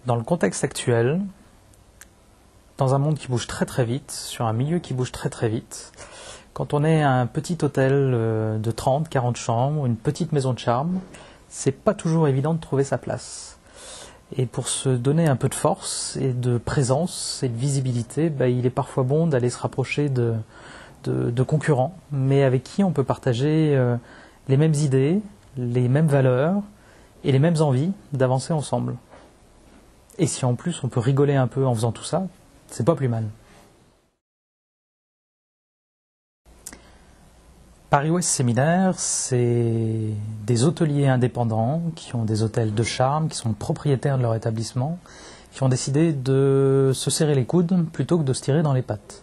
Dans le contexte actuel, dans un monde qui bouge très très vite, sur un milieu qui bouge très très vite, quand on est un petit hôtel de 30, 40 chambres, une petite maison de charme, c'est pas toujours évident de trouver sa place. Et pour se donner un peu de force et de présence et de visibilité, il est parfois bon d'aller se rapprocher de concurrents, mais avec qui on peut partager les mêmes idées, les mêmes valeurs et les mêmes envies d'avancer ensemble. Et si en plus on peut rigoler un peu en faisant tout ça, c'est pas plus mal. Paris Ouest Séminaire, c'est des hôteliers indépendants qui ont des hôtels de charme, qui sont propriétaires de leur établissement, qui ont décidé de se serrer les coudes plutôt que de se tirer dans les pattes.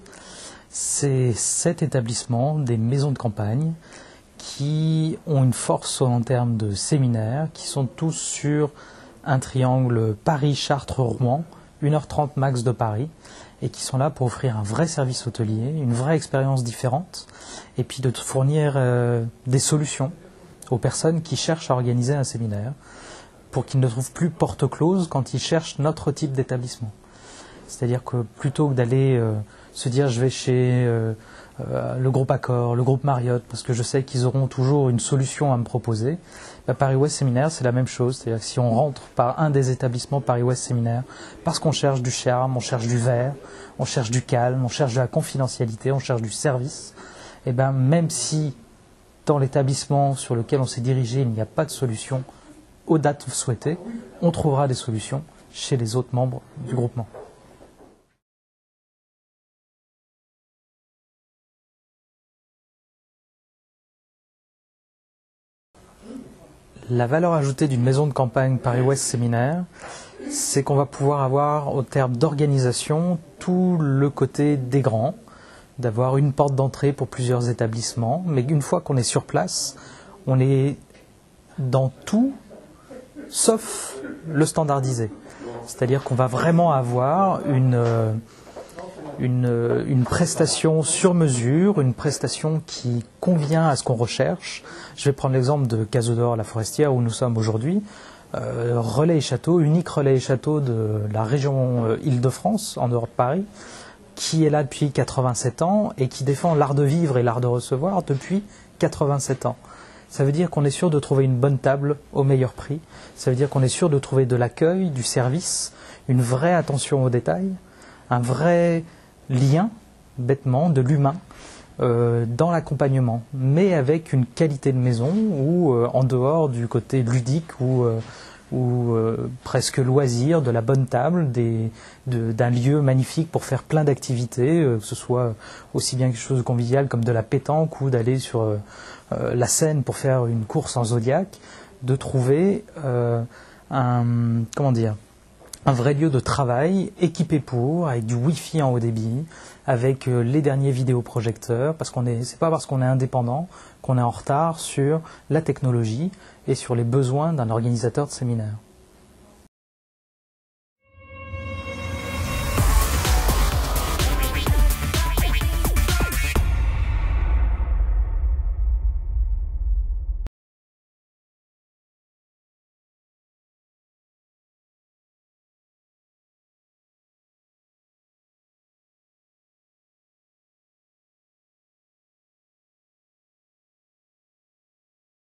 C'est 7 établissements, des maisons de campagne, qui ont une force en termes de séminaires, qui sont tous sur un triangle Paris-Chartres-Rouen, 1h30 max de Paris, et qui sont là pour offrir un vrai service hôtelier, une vraie expérience différente, et puis de fournir des solutions aux personnes qui cherchent à organiser un séminaire, pour qu'ils ne trouvent plus porte close quand ils cherchent notre type d'établissement. C'est-à-dire que plutôt que d'aller se dire je vais chez le groupe Accor, le groupe Marriott, parce que je sais qu'ils auront toujours une solution à me proposer, Paris Ouest Séminaire, c'est la même chose. C'est-à-dire que si on rentre par un des établissements Paris Ouest Séminaire, parce qu'on cherche du charme, on cherche du verre, on cherche du calme, on cherche de la confidentialité, on cherche du service, même si dans l'établissement sur lequel on s'est dirigé, il n'y a pas de solution aux dates souhaitées, on trouvera des solutions chez les autres membres du groupement. La valeur ajoutée d'une maison de campagne Paris Ouest Séminaire, c'est qu'on va pouvoir avoir, au terme d'organisation, tout le côté des grands, d'avoir une porte d'entrée pour plusieurs établissements, mais une fois qu'on est sur place, on est dans tout, sauf le standardisé. C'est-à-dire qu'on va vraiment avoir une prestation sur mesure, une prestation qui convient à ce qu'on recherche. Je vais prendre l'exemple de Caseau d'Or La Forestière où nous sommes aujourd'hui. Relais et Châteaux, unique relais et château de la région Île-de-France, en dehors de Paris, qui est là depuis 87 ans et qui défend l'art de vivre et l'art de recevoir depuis 87 ans. Ça veut dire qu'on est sûr de trouver une bonne table au meilleur prix. Ça veut dire qu'on est sûr de trouver de l'accueil, du service, une vraie attention aux détails, un vrai lien, bêtement, de l'humain dans l'accompagnement, mais avec une qualité de maison ou en dehors du côté ludique ou presque loisir, de la bonne table, d'un lieu magnifique pour faire plein d'activités, que ce soit aussi bien quelque chose de convivial comme de la pétanque ou d'aller sur la Seine pour faire une course en zodiaque, de trouver un vrai lieu de travail équipé avec du Wi-Fi en haut débit, avec les derniers vidéoprojecteurs, parce c'est pas parce qu'on est indépendant qu'on est en retard sur la technologie et sur les besoins d'un organisateur de séminaire.